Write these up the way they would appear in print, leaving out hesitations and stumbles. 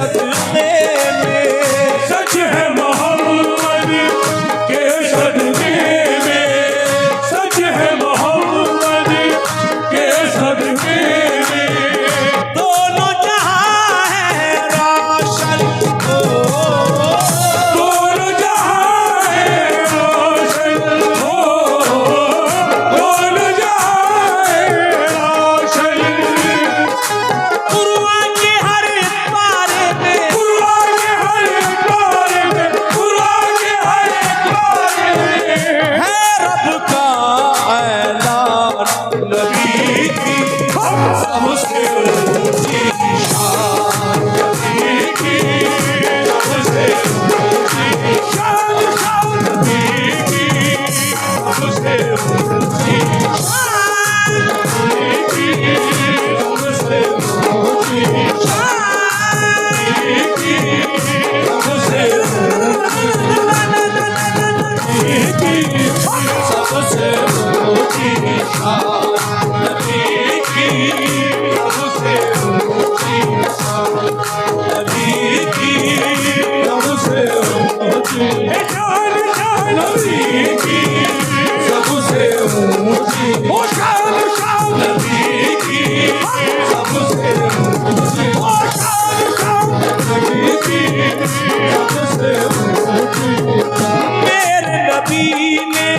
सदके में, सच है मोहम्मद के सदके में, सच है मोहम्मद के सदके में। दोनों जहां है रोशन, दोनों जहां है रोशन, दोनों जहां है रोशन। कुरान के हर एक पारे में, कुरान के हर एक पारे में, कुरान के हर एक पारे में है रब का ऐलान। नबी की सबसे ऊंची शान, नबी की सबसे ऊंची शान, नबी की सबसे ऊंची शान, नबी की सबसे ऊंची शान, नबी की सबसे ऊंची शान, नबी की सबसे ऊंची शान, नबी की सबसे ऊंची शान, नबी की सबसे ऊंची शान, नबी की सबसे ऊंची शान, नबी की सबसे ऊंची शान, नबी की सबसे ऊंची। मेरे नबी ने,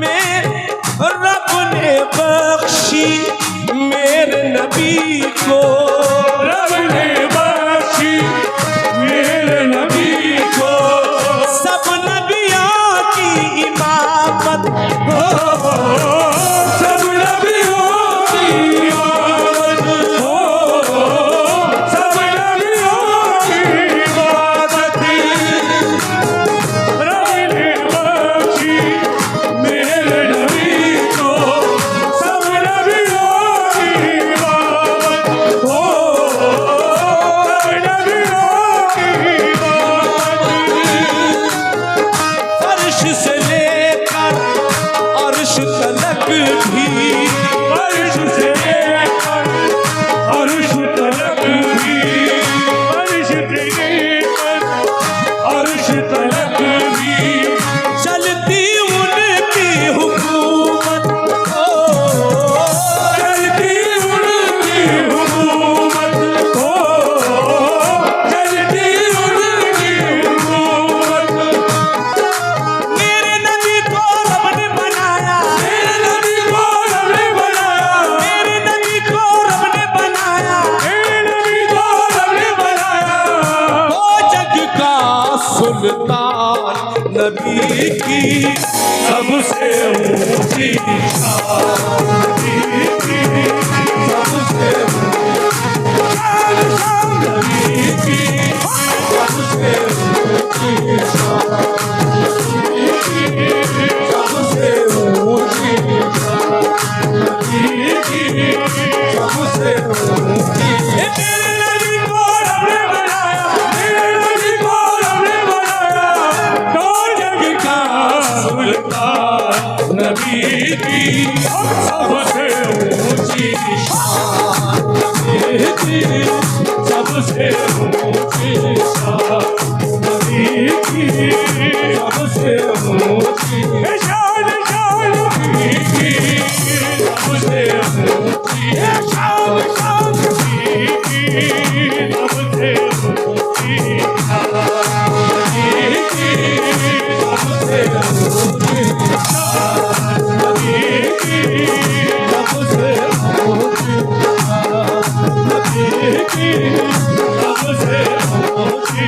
मेरे रब ने बख्शी मेरे नबी को, रब ने बख्शी मेरे नबी को, सब नबियों की इमामत हो, सब नबियों की इमामत हो, सब नबियों की इबादत। रब ने बख्शी मेरे नबी को, सब नबियों की इबादत हो, सब नबियों की इबादत। फर्श से लेकर अर्श तलक भी, अर्श से लेकर अर्श तलक भी, अर्श से लेकर अर्श तलक भी चलती उनकी हुकूमत हो, चलती उनकी हुकूमत हो, चलती उनकी हुकूमत। मेरे नबी को रब ने बनाया, मेरे नबी को रब ने बनाया, मेरे नबी को रब ने बनाया, मेरे नबी को रब ने बनाया। वो जग का सुल्तान नबी की सबसे ऊंची शान, नबी की सबसे ऊंची शान, नबी की सबसे ऊंची शान, नबी की सबसे ऊंची शान, नबी की सबसे ऊंची। मेरे नबी को रब ने बनाया, मेरे नबी को रब ने बनाया, दो जग का सुल्तान नबी की सबसे ऊंची शान, नबी की सबसे ऊंची शान, नबी की सबसे ऊंची शान, नबी की सबसे ऊंची शान, नबी की सबसे ऊंची शान, नबी की सबसे ऊंची शान, नबी की सबसे ऊंची शान, नबी की सबसे ऊंची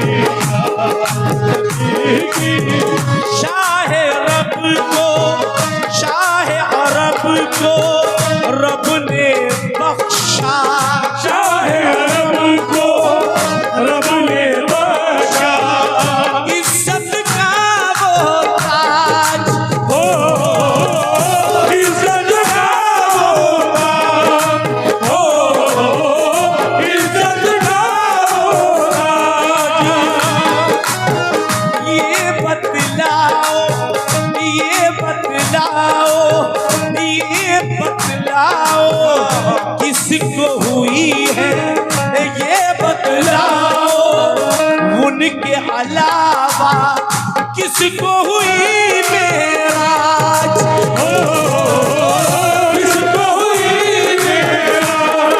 अलावा किसको हुई मेराज। किसको हुई मेराज,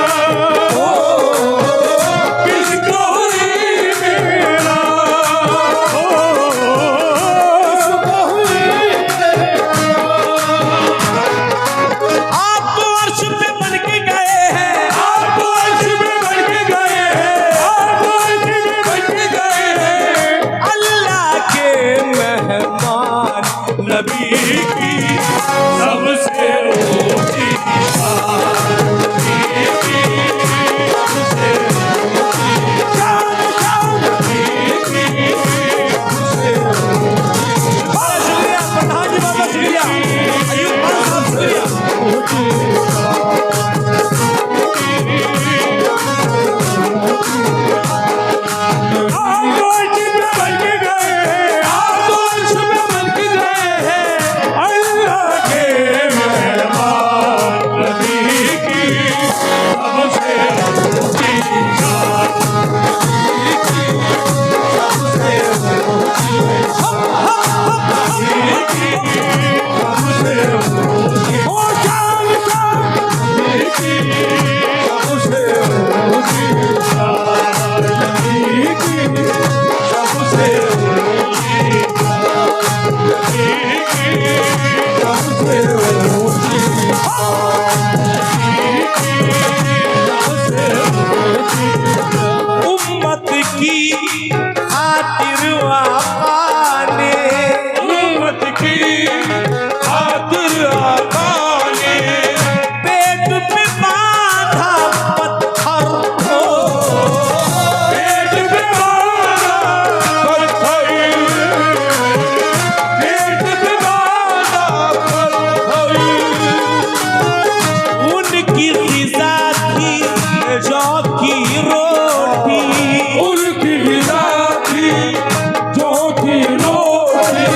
किसको हुई मेराज, किसको हुई आप तो अर्श पे बन के गए हैं, आप तो अर्श में बन के गए हैं, आप तो अर्श में बन के गए हैं। अल्लाह के मेहमान नबी की सबसे ऊंची शान, नबी की सबसे ऊंची शान, नबी की सबसे ऊंची शुक्रिया प्रधान जी, बहुत शुक्रिया अयूब खान साहब, शुक्रिया। आप तो अर्श में बन के गए हैं, आप तो अर्श में बन के गए हैं। अल्लाह के मेहमान नबी की सबसे ऊंची शान, नबी की सबसे ऊंची शान, नबी की सबसे ऊंची ओ शान, नबी की सबसे ऊंची शान, नबी की सबसे ऊंची शान, नबी की सबसे ऊंची शान, नबी की सबसे ऊंची शान। उम्मत की खातिर आका ने, उम्मत की खातिर आका ने पेट पे बांधा पत्थर को, पेट पे बांधा पत्थर, पेट पे बांधा पत्थर। उनकी ग़िज़ा थी जौ की रोटी, उनकी ग़िज़ा थी जौ की रोटी,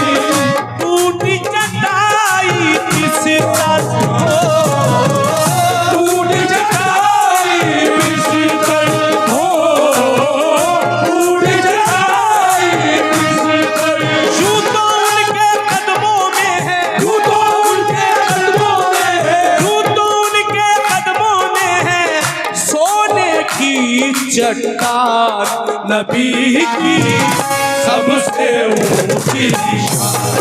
टूटी चटाई किस दर को, टूटी चटाई बिस्तर हो, टूटी चटाई बिस्तर। यूं तो उनके कदमों में है, यूं तो उनके कदमों में है, यूं तो उनके कदमों में है सोने की चट्टान नबी की सबसे ऊंची शान,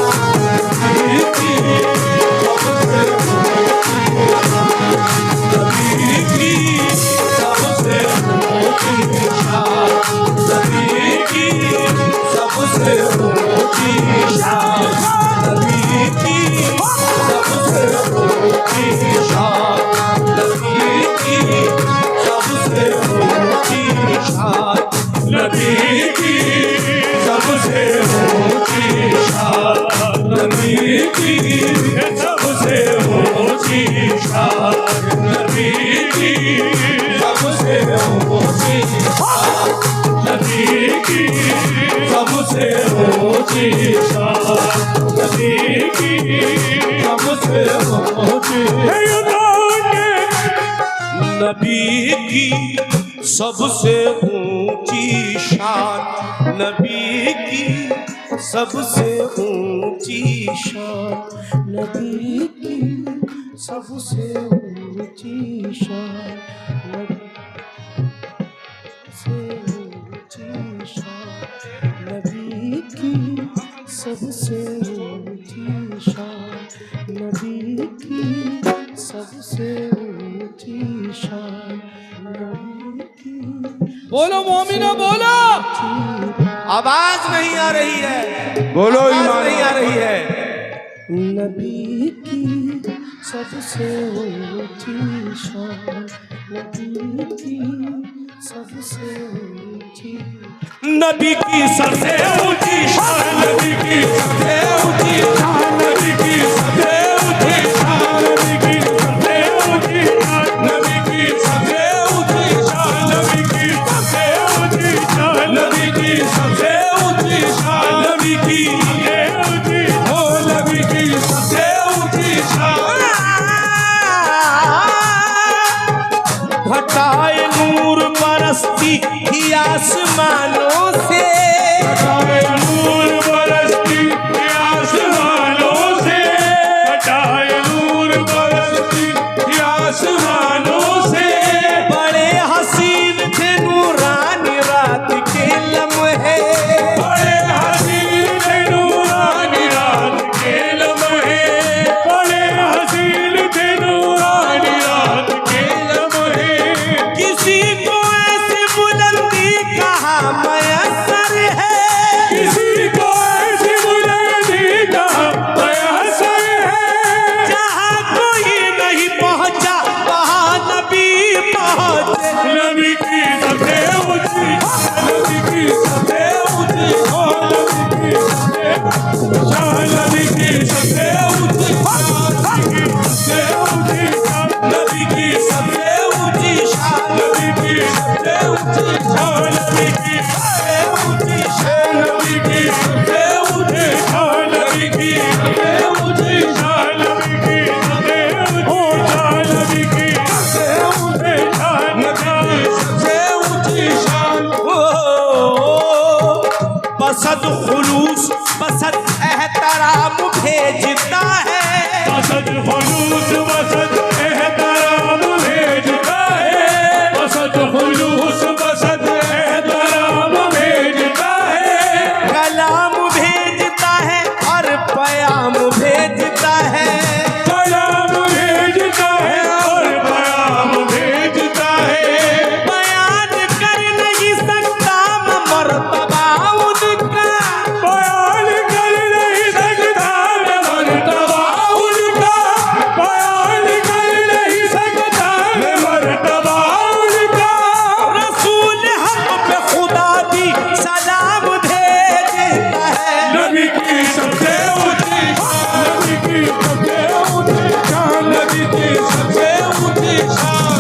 नबी की सबसे ऊंची शान, नबी की सबसे ऊंची शान, नबी की सबसे ऊंची शान, नबी की सबसे ऊंची शान, नबी की सबसे ऊंची शान, नबी की सबसे ऊंची शान, नबी की सबसे ऊंची शान, नबी की सबसे ऊंची शान, नबी की सबसे ऊंची शान, नबी की सबसे ऊंची। नबी की सबसे ऊंची शान, नबी की सबसे ऊंची शान, नबी की सबसे ऊंची शान, नबी की सबसे ऊंची शान, नबी की सबसे ऊंची शान, नबी की। बोलो मोमिनो बोलो, आवाज नहीं आ रही है, बोलो आवाज ईमान। नहीं आ रही है। नबी की सबसे ऊंची शान, नबी की सबसे ऊंची, नबी की सबसे ऊंची शान, नबी की सबसे ऊंची शान, नबी की सबसे ऊंची शान, नबी की सबसे ऊंची शान, नबी की सबसे ऊंची शान, नबी की सबसे ऊंची शान, नबी की सबसे ऊंची शान, नबी की सबसे ऊंची, ओ नबी की सबसे ऊंची शान। घटाए नूर बरसती थी आसमानों से, घटाए मयसर है, किसी को ऐसी बुलंदी का मयसर है। जहाँ कोई नहीं पहुँचा वहाँ नबी पहुँचे। नबी की सबसे ऊंची, नबी की सबसे ऊंची, नबी की सबसे ऊंची, नबी की सबसे ऊंची, नबी की सबसे ऊंची, नबी की सबसे ऊंची, नबी की सबसे ऊंची, नबी की सबसे ऊंची, नबी की सबसे ऊंची, नबी की सबसे ऊंची, नबी की सबसे ऊंची शान। बसत खुलूस बसत एहतराम भेजता है, बसत खुलूस बसत एहतराम भेजता है, बसत खुलूस बसत एहतराम भेजता है। कलाम भेजता है और पयाम भेजता है, कलाम भेजता है और पयाम भेजता है। बयान कर नहीं सकता मैं मर्तबा उनका, बयान कर नहीं सकता मैं मर्तबा उनका, बयान कर नहीं सकता मैं मर्तबा उनका। रसूल हम पे खुदा भी सलाम भेजता है। नबी की सबसे ऊंची, नबी की सबसे ऊंची शान, नबी की सबसे ऊंची शान,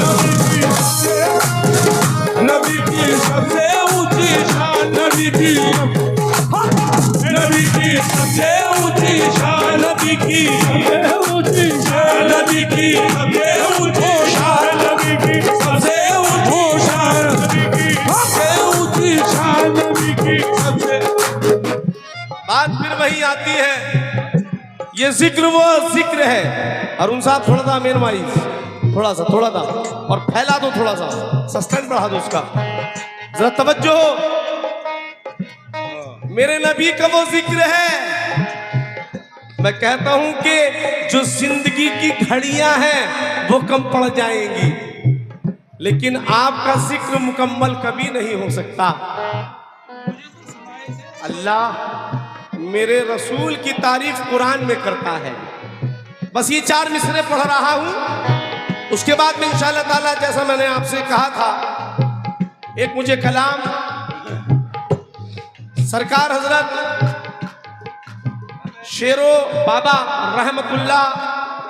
नबी की सबसे ऊंची शान, नबी की, नबी की सबसे ऊंची शान, नबी की सबसे ऊंची शान, नबी की सबसे ऊंची शान, नबी की सबसे ऊंची शान, नबी की सबसे ऊंची शान, नबी की सबसे। बात फिर वही आती है, ये जिक्र वो जिक्र है। अरुण साहब थोड़ा सा मेन मारी, थोड़ा सा और फैला दो, थोड़ा सा सस्टेंस बढ़ा दो उसका, जरा तवज्जो हो। मेरे नबी का वो जिक्र है, मैं कहता हूं कि जो जिंदगी की घड़ियां हैं वो कम पड़ जाएंगी, लेकिन आपका जिक्र मुकम्मल कभी नहीं हो सकता। अल्लाह मेरे रसूल की तारीफ कुरान में करता है। बस ये 4 मिसरे पढ़ रहा हूं, उसके बाद में इंशाअल्लाह ताला जैसा मैंने आपसे कहा था, एक मुझे कलाम सरकार हजरत शेरो बाबा रहमतुल्लाह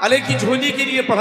अलैह की झोली के लिए पढ़